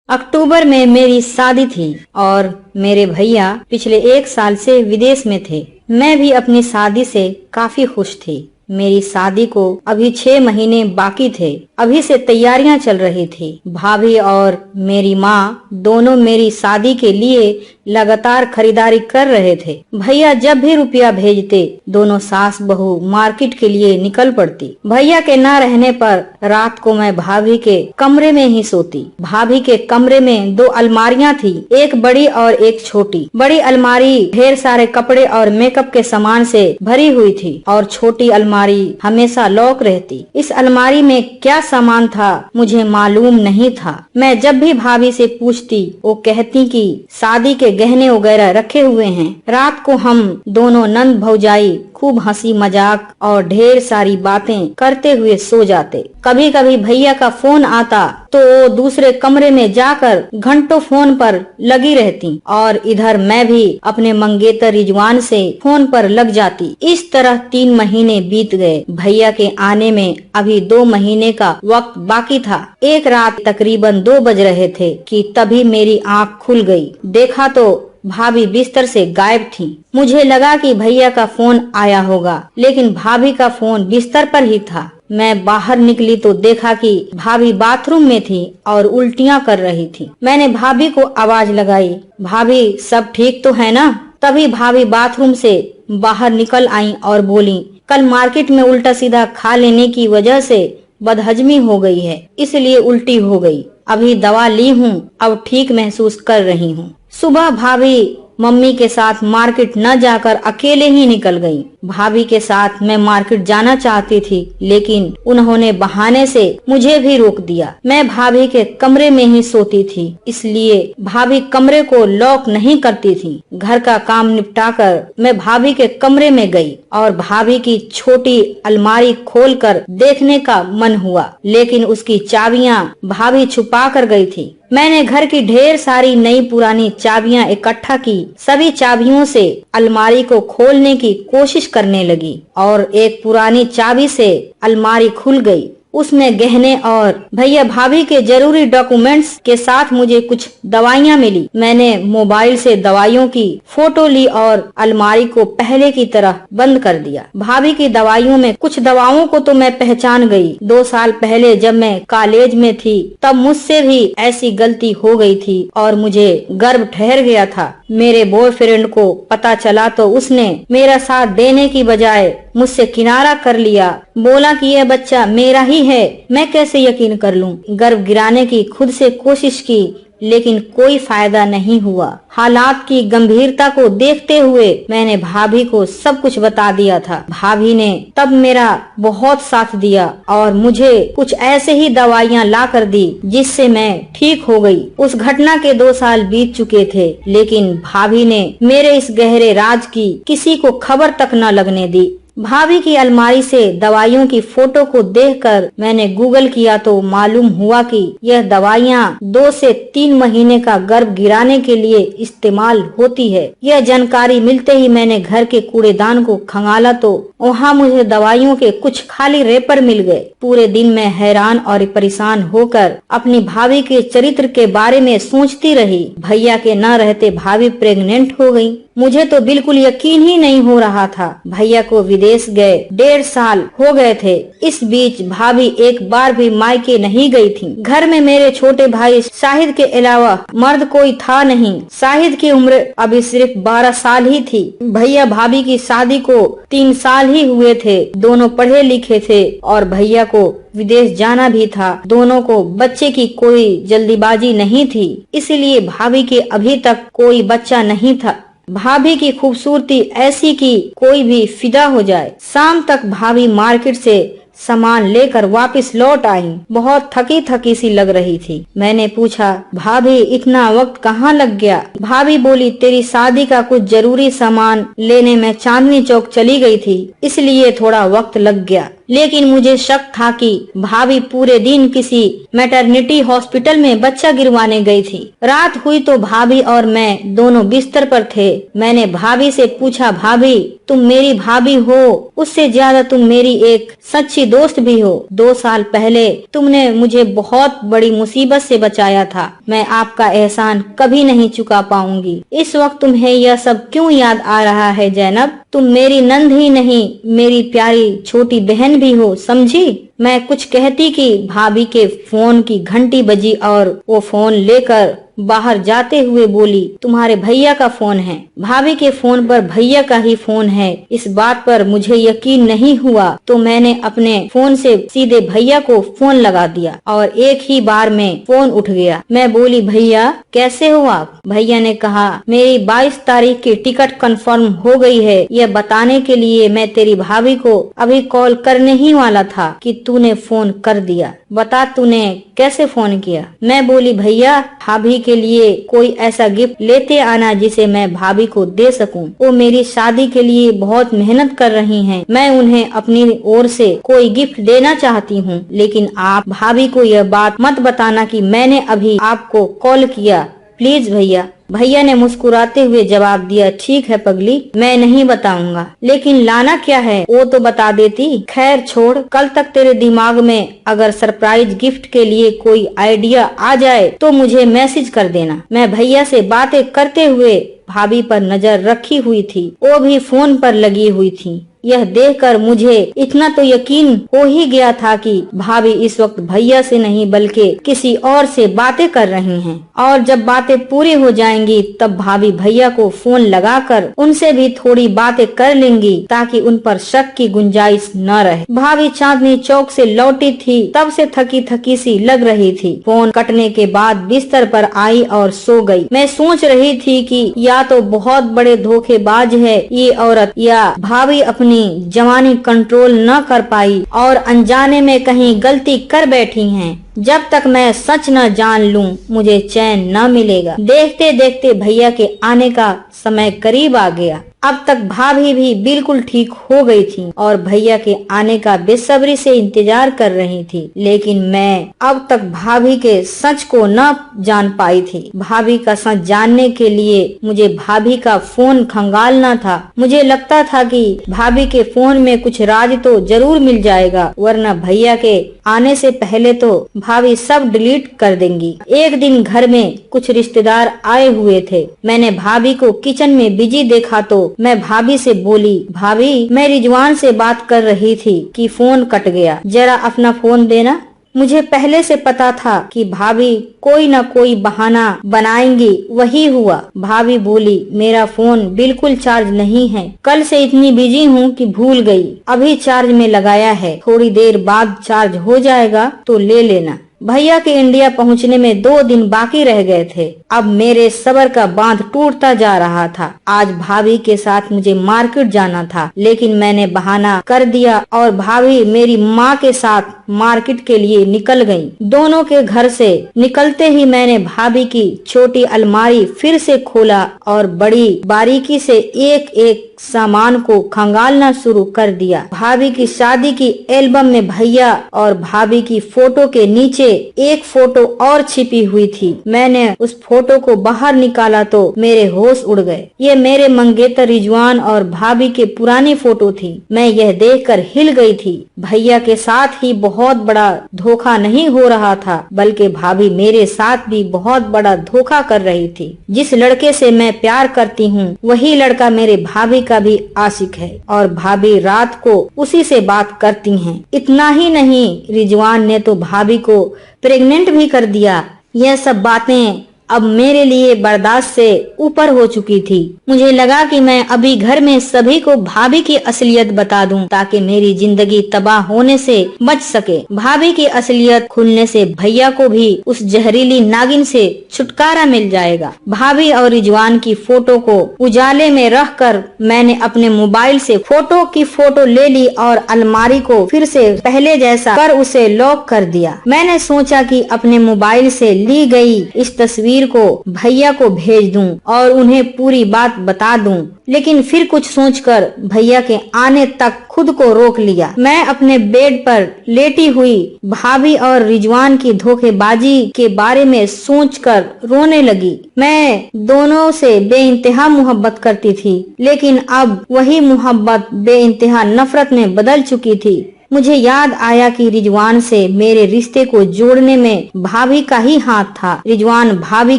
अक्टूबर में मेरी शादी थी और मेरे भैया पिछले 1 साल से विदेश में थे। मैं भी अपनी शादी से काफी खुश थी। मेरी शादी को अभी 6 महीने बाकी थे। अभी से तैयारियां चल रही थी। भाभी और मेरी माँ दोनों मेरी शादी के लिए लगातार खरीदारी कर रहे थे। भैया जब भी रुपया भेजते, दोनों सास बहू मार्केट के लिए निकल पड़ती। भैया के न रहने पर रात को मैं भाभी के कमरे में ही सोती। भाभी के कमरे में 2 अलमारियां थी, एक बड़ी और एक छोटी। बड़ी अलमारी ढेर सारे कपड़े और मेकअप के सामान से भरी हुई थी और छोटी अलमारी हमेशा लॉक रहती। इस अलमारी में क्या सामान था मुझे मालूम नहीं था। मैं जब भी भाभी से पूछती, वो कहती कि शादी के गहने वगैरह रखे हुए हैं। रात को हम दोनों नंद भौजाई खूब हंसी मजाक और ढेर सारी बातें करते हुए सो जाते। कभी कभी भैया का फोन आता तो वो दूसरे कमरे में जाकर घंटों फोन पर लगी रहती और इधर मैं भी अपने मंगेतर रिजवान से फोन पर लग जाती। इस तरह 3 महीने बीत गए। भैया के आने में अभी 2 महीने का वक्त बाकी था। एक रात तकरीबन 2 बज रहे थे कि तभी मेरी आँख खुल गई। देखा तो भाभी बिस्तर से गायब थी। मुझे लगा कि भैया का फोन आया होगा, लेकिन भाभी का फोन बिस्तर पर ही था। मैं बाहर निकली तो देखा कि भाभी बाथरूम में थी और उल्टियां कर रही थी। मैंने भाभी को आवाज लगाई, भाभी सब ठीक तो है ना? तभी भाभी बाथरूम से बाहर निकल आई और बोली, कल मार्केट में उल्टा सीधा खा लेने की वजह से बदहजमी हो गई है, इसलिए उल्टी हो गई। अभी दवा ली हूँ, अब ठीक महसूस कर रही हूँ। सुबह भाभी मम्मी के साथ मार्केट न जाकर अकेले ही निकल गई। भाभी के साथ मैं मार्केट जाना चाहती थी, लेकिन उन्होंने बहाने से मुझे भी रोक दिया। मैं भाभी के कमरे में ही सोती थी, इसलिए भाभी कमरे को लॉक नहीं करती थी। घर का काम निपटाकर मैं भाभी के कमरे में गई और भाभी की छोटी अलमारी खोलकर देखने का मन हुआ, लेकिन उसकी चाबियां भाभी छुपा कर गई थी। मैंने घर की ढेर सारी नई पुरानी चाबियां इकट्ठा की। सभी चाबियों से अलमारी को खोलने की कोशिश करने लगी और एक पुरानी चाबी से अलमारी खुल गई। उसमें गहने और भैया भाभी के जरूरी डॉक्यूमेंट्स के साथ मुझे कुछ दवाइयाँ मिली। मैंने मोबाइल से दवाइयों की फोटो ली और अलमारी को पहले की तरह बंद कर दिया। भाभी की दवाइयों में कुछ दवाओं को तो मैं पहचान गई। 2 साल पहले जब मैं कॉलेज में थी तब मुझसे भी ऐसी गलती हो गई थी और मुझे गर्भ ठहर गया था। मेरे बॉयफ्रेंड को पता चला तो उसने मेरा साथ देने की बजाय मुझसे किनारा कर लिया। बोला कि यह बच्चा मेरा ही है। मैं कैसे यकीन कर लूं? गर्भ गिराने की खुद से कोशिश की, लेकिन कोई फायदा नहीं हुआ। हालात की गंभीरता को देखते हुए मैंने भाभी को सब कुछ बता दिया था। भाभी ने तब मेरा बहुत साथ दिया और मुझे कुछ ऐसे ही दवाइयाँ ला कर दी जिससे मैं ठीक हो गई। उस घटना के 2 साल बीत चुके थे, लेकिन भाभी ने मेरे इस गहरे राज की किसी को खबर तक न लगने दी। भाभी की अलमारी से दवाइयों की फोटो को देखकर मैंने गूगल किया तो मालूम हुआ कि यह दवाइयाँ 2 से 3 महीने का गर्भ गिराने के लिए इस्तेमाल होती है। यह जानकारी मिलते ही मैंने घर के कूड़ेदान को खंगाला तो वहाँ मुझे दवाइयों के कुछ खाली रेपर मिल गए। पूरे दिन मैं हैरान और परेशान होकर अपनी भाभी के चरित्र के बारे में सोचती रही। भैया के न रहते भाभी प्रेग्नेंट हो गई। मुझे तो बिल्कुल यकीन ही नहीं हो रहा था। भैया को विदेश गए 1.5 साल हो गए थे। इस बीच भाभी एक बार भी मायके नहीं गई थी। घर में मेरे छोटे भाई शाहिद के अलावा मर्द कोई था नहीं। शाहिद की उम्र अभी सिर्फ 12 साल ही थी। भैया भाभी की शादी को 3 साल ही हुए थे। दोनों पढ़े लिखे थे और भैया को विदेश जाना भी था। दोनों को बच्चे की कोई जल्दीबाजी नहीं थी, इसलिए भाभी के अभी तक कोई बच्चा नहीं था। भाभी की खूबसूरती ऐसी कि कोई भी फिदा हो जाए। शाम तक भाभी मार्केट से सामान लेकर वापस लौट आई। बहुत थकी थकी सी लग रही थी। मैंने पूछा, भाभी इतना वक्त कहाँ लग गया? भाभी बोली, तेरी शादी का कुछ जरूरी सामान लेने में चांदनी चौक चली गई थी, इसलिए थोड़ा वक्त लग गया। लेकिन मुझे शक था कि भाभी पूरे दिन किसी मैटरनिटी हॉस्पिटल में बच्चा गिरवाने गई थी। रात हुई तो भाभी और मैं दोनों बिस्तर पर थे। मैंने भाभी से पूछा, भाभी तुम मेरी भाभी हो, उससे ज्यादा तुम मेरी एक सच्ची दोस्त भी हो। 2 साल पहले तुमने मुझे बहुत बड़ी मुसीबत से बचाया था। मैं आपका एहसान कभी नहीं चुका पाऊंगी। इस वक्त तुम्हें यह सब क्यों याद आ रहा है जैनब? तुम मेरी नंद ही नहीं, मेरी प्यारी छोटी बहन भी हो, समझी? मैं कुछ कहती कि भाभी के फोन की घंटी बजी और वो फोन लेकर बाहर जाते हुए बोली, तुम्हारे भैया का फोन है। भाभी के फोन पर भैया का ही फोन है। इस बात पर मुझे यकीन नहीं हुआ तो मैंने अपने फोन से सीधे भैया को फोन लगा दिया और एक ही बार में फोन उठ गया। मैं बोली, भैया कैसे हो आप? भैया ने कहा, मेरी 22 तारीख की टिकट कंफर्म हो गई है। यह बताने के लिए मैं तेरी भाभी को अभी कॉल करने ही वाला था कि तूने फोन कर दिया। बता तूने कैसे फोन किया? मैं बोली, भैया भाभी के लिए कोई ऐसा गिफ्ट लेते आना जिसे मैं भाभी को दे सकूं। वो मेरी शादी के लिए बहुत मेहनत कर रही हैं। मैं उन्हें अपनी ओर से कोई गिफ्ट देना चाहती हूँ, लेकिन आप भाभी को यह बात मत बताना कि मैंने अभी आपको कॉल किया, प्लीज भैया। भैया ने मुस्कुराते हुए जवाब दिया, ठीक है पगली, मैं नहीं बताऊंगा, लेकिन लाना क्या है वो तो बता देती। खैर छोड़, कल तक तेरे दिमाग में अगर सरप्राइज गिफ्ट के लिए कोई आइडिया आ जाए तो मुझे मैसेज कर देना। मैं भैया से बातें करते हुए भाभी पर नजर रखी हुई थी। वो भी फोन पर लगी हुई थी। यह देखकर मुझे इतना तो यकीन हो ही गया था कि भाभी इस वक्त भैया से नहीं बल्कि किसी और से बातें कर रही हैं। और जब बातें पूरी हो जाएंगी तब भाभी भैया को फोन लगाकर उनसे भी थोड़ी बातें कर लेंगी ताकि उन पर शक की गुंजाइश न रहे। भाभी चांदनी चौक से लौटी थी, तब से थकी थकी सी लग रही थी। फोन कटने के बाद बिस्तर पर आई और सो गई। मैं सोच रही थी कि या तो बहुत बड़े धोखेबाज है ये औरत, या भाभी अपनी जवानी कंट्रोल न कर पाई और अनजाने में कहीं गलती कर बैठी हैं। जब तक मैं सच न जान लूं मुझे चैन न मिलेगा। देखते देखते भैया के आने का समय करीब आ गया। अब तक भाभी भी बिल्कुल ठीक हो गई थी और भैया के आने का बेसब्री से इंतजार कर रही थी, लेकिन मैं अब तक भाभी के सच को न जान पाई थी। भाभी का सच जानने के लिए मुझे भाभी का फोन खंगालना था। मुझे लगता था कि भाभी के फोन में कुछ राज तो जरूर मिल जाएगा, वरना भैया के आने से पहले तो भाभी सब डिलीट कर देंगी। एक दिन घर में कुछ रिश्तेदार आए हुए थे। मैंने भाभी को किचन में बिजी देखा तो मैं भाभी से बोली, भाभी मैं रिजवान से बात कर रही थी कि फोन कट गया, जरा अपना फोन देना। मुझे पहले से पता था कि भाभी कोई न कोई बहाना बनाएंगी, वही हुआ। भाभी बोली, मेरा फोन बिल्कुल चार्ज नहीं है, कल से इतनी बिजी हूँ कि भूल गई, अभी चार्ज में लगाया है, थोड़ी देर बाद चार्ज हो जाएगा तो ले लेना। भैया के इंडिया पहुंचने में 2 दिन बाकी रह गए थे। अब मेरे सब्र का बांध टूटता जा रहा था। आज भाभी के साथ मुझे मार्केट जाना था, लेकिन मैंने बहाना कर दिया और भाभी मेरी माँ के साथ मार्केट के लिए निकल गयी। दोनों के घर से निकलते ही मैंने भाभी की छोटी अलमारी फिर से खोला और बड़ी बारीकी से एक एक सामान को खंगालना शुरू कर दिया। भाभी की शादी की एल्बम में भैया और भाभी की फोटो के नीचे एक फोटो और छिपी हुई थी। मैंने उस फोटो को बाहर निकाला तो मेरे होश उड़ गए। ये मेरे मंगेतर रिजवान और भाभी के पुरानी फोटो थी। मैं यह देखकर हिल गई थी। भैया के साथ ही बहुत बड़ा धोखा नहीं हो रहा था, बल्कि भाभी मेरे साथ भी बहुत बड़ा धोखा कर रही थी। जिस लड़के से मैं प्यार करती हूँ वही लड़का मेरे भाभी का भी आशिक है और भाभी रात को उसी से बात करती हैं। इतना ही नहीं, रिजवान ने तो भाभी को प्रेग्नेंट भी कर दिया। यह सब बातें अब मेरे लिए बर्दाश्त से ऊपर हो चुकी थी। मुझे लगा कि मैं अभी घर में सभी को भाभी की असलियत बता दूं ताकि मेरी जिंदगी तबाह होने से बच सके। भाभी की असलियत खुलने से भैया को भी उस जहरीली नागिन से छुटकारा मिल जाएगा। भाभी और रिजवान की फोटो को उजाले में रखकर मैंने अपने मोबाइल से फोटो की फोटो ले ली और अलमारी को फिर से पहले जैसा कर उसे लॉक कर दिया। मैंने सोचा कि अपने मोबाइल से ली गई इस तस्वीर तस्वीर को भैया को भेज दूं और उन्हें पूरी बात बता दूं, लेकिन फिर कुछ सोचकर भैया के आने तक खुद को रोक लिया। मैं अपने बेड पर लेटी हुई भाभी और रिजवान की धोखेबाजी के बारे में सोचकर रोने लगी। मैं दोनों से बेइंतहा मोहब्बत करती थी, लेकिन अब वही मोहब्बत बेइंतहा नफरत में बदल चुकी थी। मुझे याद आया कि रिजवान से मेरे रिश्ते को जोड़ने में भाभी का ही हाथ था। रिजवान भाभी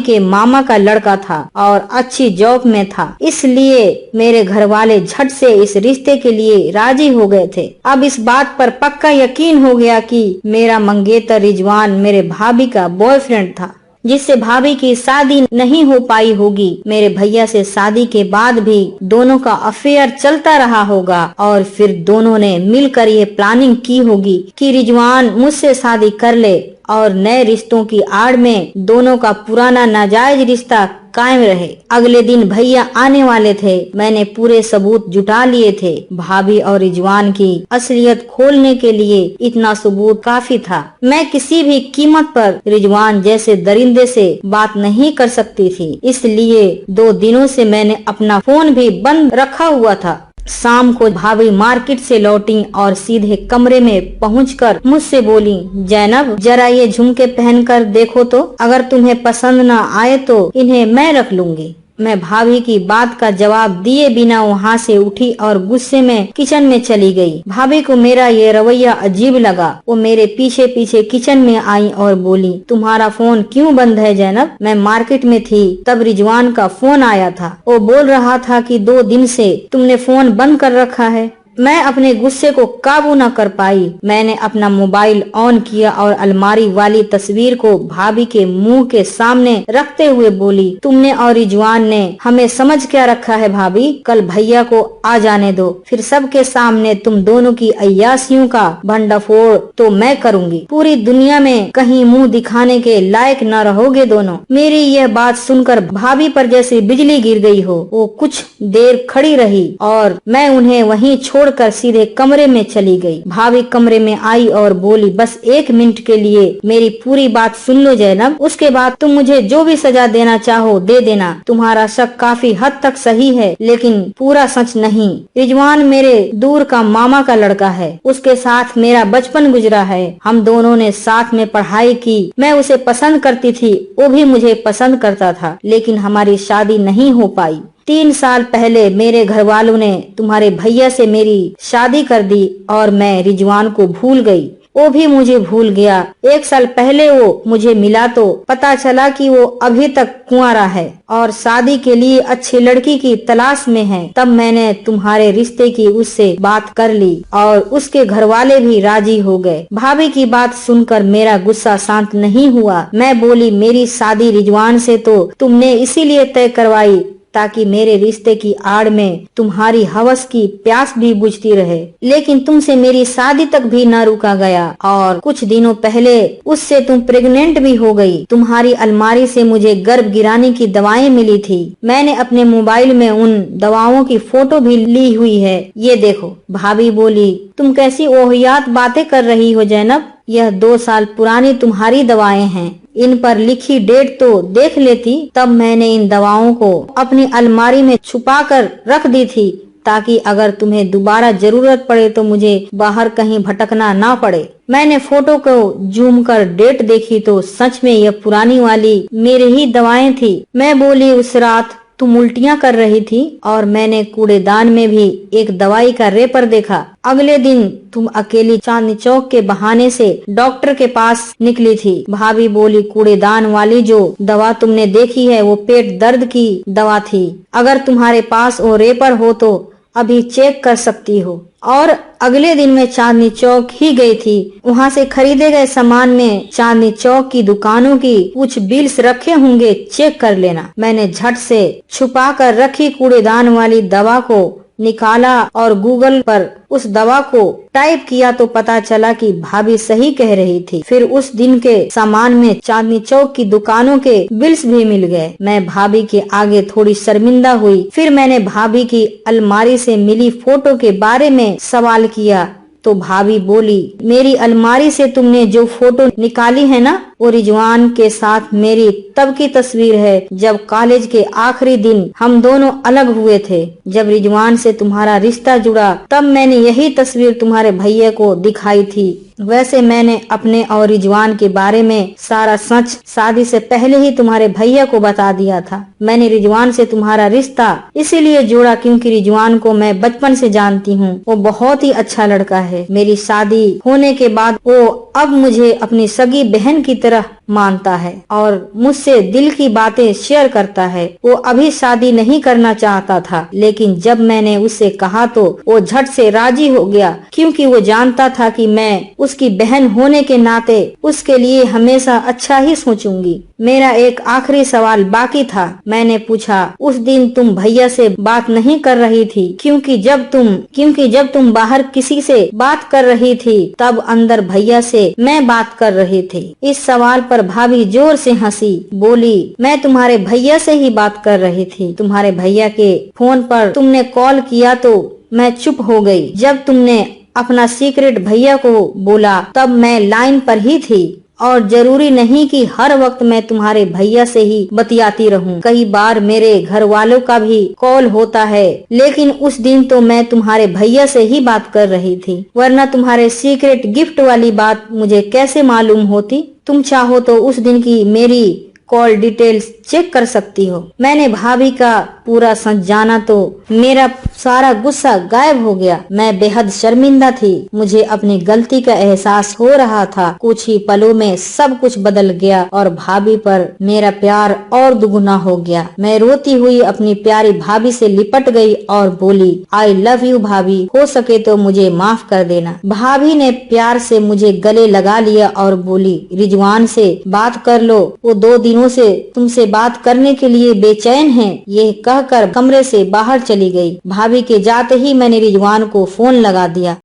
के मामा का लड़का था और अच्छी जॉब में था, इसलिए मेरे घर वाले झट से इस रिश्ते के लिए राजी हो गए थे। अब इस बात पर पक्का यकीन हो गया कि मेरा मंगेतर रिजवान मेरे भाभी का बॉयफ्रेंड था, जिससे भाभी की शादी नहीं हो पाई होगी। मेरे भैया से शादी के बाद भी दोनों का अफेयर चलता रहा होगा और फिर दोनों ने मिलकर ये प्लानिंग की होगी कि रिजवान मुझसे शादी कर ले और नए रिश्तों की आड़ में दोनों का पुराना नाजायज रिश्ता कायम रहे। अगले दिन भैया आने वाले थे। मैंने पूरे सबूत जुटा लिए थे। भाभी और रिजवान की असलियत खोलने के लिए इतना सबूत काफी था। मैं किसी भी कीमत पर रिजवान जैसे दरिंदे से बात नहीं कर सकती थी, इसलिए 2 दिनों से मैंने अपना फोन भी बंद रखा हुआ था। शाम को भाभी मार्केट से लौटी और सीधे कमरे में पहुंचकर मुझसे बोली, जैनब जरा ये झुमके पहनकर देखो तो, अगर तुम्हें पसंद न आए तो इन्हें मैं रख लूंगी। मैं भाभी की बात का जवाब दिए बिना वहाँ से उठी और गुस्से में किचन में चली गई। भाभी को मेरा ये रवैया अजीब लगा। वो मेरे पीछे पीछे किचन में आई और बोली, तुम्हारा फोन क्यों बंद है जैनब? मैं मार्केट में थी तब रिजवान का फोन आया था। वो बोल रहा था कि 2 दिन से तुमने फोन बंद कर रखा है। मैं अपने गुस्से को काबू न कर पाई। मैंने अपना मोबाइल ऑन किया और अलमारी वाली तस्वीर को भाभी के मुंह के सामने रखते हुए बोली, तुमने और रिजवान ने हमें समझ क्या रखा है भाभी? कल भैया को आ जाने दो, फिर सबके सामने तुम दोनों की अय्यासियों का भंडाफोड़ तो मैं करूंगी। पूरी दुनिया में कहीं मुंह दिखाने के लायक न रहोगे दोनों। मेरी यह बात सुनकर भाभी पर जैसे बिजली गिर गई हो। वो कुछ देर खड़ी रही और मैं उन्हें वहीं छोड़ कर सीधे कमरे में चली गई। भाभी कमरे में आई और बोली, बस 1 मिनट के लिए मेरी पूरी बात सुन लो जैनब, उसके बाद तुम मुझे जो भी सजा देना चाहो दे देना। तुम्हारा शक काफी हद तक सही है, लेकिन पूरा सच नहीं। रिजवान मेरे दूर का मामा का लड़का है। उसके साथ मेरा बचपन गुजरा है। हम दोनों ने साथ में पढ़ाई की। मैं उसे पसंद करती थी, वो भी मुझे पसंद करता था, लेकिन हमारी शादी नहीं हो पाई। 3 साल पहले मेरे घर वालों ने तुम्हारे भैया से मेरी शादी कर दी और मैं रिजवान को भूल गई। वो भी मुझे भूल गया। 1 साल पहले वो मुझे मिला तो पता चला कि वो अभी तक कुंवारा है और शादी के लिए अच्छी लड़की की तलाश में है। तब मैंने तुम्हारे रिश्ते की उससे बात कर ली और उसके घर वाले भी राजी हो गए। भाभी की बात सुनकर मेरा गुस्सा शांत नहीं हुआ। मैं बोली, मेरी शादी रिजवान से तो तुमने इसीलिए तय करवाई ताकि मेरे रिश्ते की आड़ में तुम्हारी हवस की प्यास भी बुझती रहे, लेकिन तुमसे मेरी शादी तक भी न रुका गया और कुछ दिनों पहले उससे तुम प्रेग्नेंट भी हो गई। तुम्हारी अलमारी से मुझे गर्भ गिराने की दवाएं मिली थी। मैंने अपने मोबाइल में उन दवाओं की फोटो भी ली हुई है, ये देखो। भाभी बोली, तुम कैसी ओहियात बातें कर रही हो जैनब? यह 2 साल पुरानी तुम्हारी दवाएं हैं। इन पर लिखी डेट तो देख लेती। तब मैंने इन दवाओं को अपनी अलमारी में छुपा कर रख दी थी ताकि अगर तुम्हें दोबारा जरूरत पड़े तो मुझे बाहर कहीं भटकना ना पड़े। मैंने फोटो को जूम कर डेट देखी तो सच में यह पुरानी वाली मेरी ही दवाएं थी। मैं बोली, उस रात तुम उल्टियां कर रही थी और मैंने कूड़ेदान में भी एक दवाई का रेपर देखा। अगले दिन तुम अकेली चांदनी चौक के बहाने से डॉक्टर के पास निकली थी। भाभी बोली, कूड़ेदान वाली जो दवा तुमने देखी है वो पेट दर्द की दवा थी। अगर तुम्हारे पास वो रेपर हो तो अभी चेक कर सकती हो। और अगले दिन मैं चांदनी चौक ही गई थी। वहाँ से खरीदे गए सामान में चांदनी चौक की दुकानों की कुछ बिल्स रखे होंगे, चेक कर लेना। मैंने झट से छुपा कर रखी कूड़ेदान वाली दवा को निकाला और गूगल पर उस दवा को टाइप किया तो पता चला कि भाभी सही कह रही थी। फिर उस दिन के सामान में चांदनी चौक की दुकानों के बिल्स भी मिल गए। मैं भाभी के आगे थोड़ी शर्मिंदा हुई। फिर मैंने भाभी की अलमारी से मिली फोटो के बारे में सवाल किया। तो भाभी बोली, मेरी अलमारी से तुमने जो फोटो निकाली है ना, वो रिजवान के साथ मेरी तब की तस्वीर है जब कॉलेज के आखिरी दिन हम दोनों अलग हुए थे। जब रिजवान से तुम्हारा रिश्ता जुड़ा तब मैंने यही तस्वीर तुम्हारे भैया को दिखाई थी। वैसे मैंने अपने और रिजवान के बारे में सारा सच शादी से पहले ही तुम्हारे भैया को बता दिया था। मैंने रिजवान से तुम्हारा रिश्ता इसीलिए जोड़ा क्योंकि रिजवान को मैं बचपन से जानती हूँ। वो बहुत ही अच्छा लड़का है। मेरी शादी होने के बाद वो अब मुझे अपनी सगी बहन की तरह मानता है और मुझसे दिल की बातें शेयर करता है। वो अभी शादी नहीं करना चाहता था, लेकिन जब मैंने उससे कहा तो वो झट से राजी हो गया क्योंकि वो जानता था कि मैं उसकी बहन होने के नाते उसके लिए हमेशा अच्छा ही सोचूंगी। मेरा एक आखिरी सवाल बाकी था। मैंने पूछा, उस दिन तुम भैया से बात नहीं कर रही थी क्योंकि जब तुम बाहर किसी से बात कर रही थी तब अंदर भैया से मैं बात कर रही थी। इस सवाल पर भाभी जोर से हंसी, बोली, मैं तुम्हारे भैया से ही बात कर रही थी। तुम्हारे भैया के फोन पर तुमने कॉल किया तो मैं चुप हो गई। जब तुमने अपना सीक्रेट भैया को बोला तब मैं लाइन पर ही थी और जरूरी नहीं कि हर वक्त मैं तुम्हारे भैया से ही बतियाती रहूं। कई बार मेरे घर वालों का भी कॉल होता है, लेकिन उस दिन तो मैं तुम्हारे भैया से ही बात कर रही थी, वरना तुम्हारे सीक्रेट गिफ्ट वाली बात मुझे कैसे मालूम होती। तुम चाहो तो उस दिन की मेरी कॉल डिटेल्स चेक कर सकती हो। मैंने भाभी का पूरा सच जाना तो मेरा सारा गुस्सा गायब हो गया। मैं बेहद शर्मिंदा थी। मुझे अपनी गलती का एहसास हो रहा था। कुछ ही पलों में सब कुछ बदल गया और भाभी पर मेरा प्यार और दुगुना हो गया। मैं रोती हुई अपनी प्यारी भाभी से लिपट गई और बोली, आई लव यू भाभी, हो सके तो मुझे माफ कर देना। भाभी ने प्यार से मुझे गले लगा लिया और बोली, रिजवान से बात कर लो, वो 2 दिनों से तुमसे बात करने के लिए बेचैन है। ये कहकर कमरे से बाहर चली गई। भाभी के जाते ही मैंने रिजवान को फोन लगा दिया।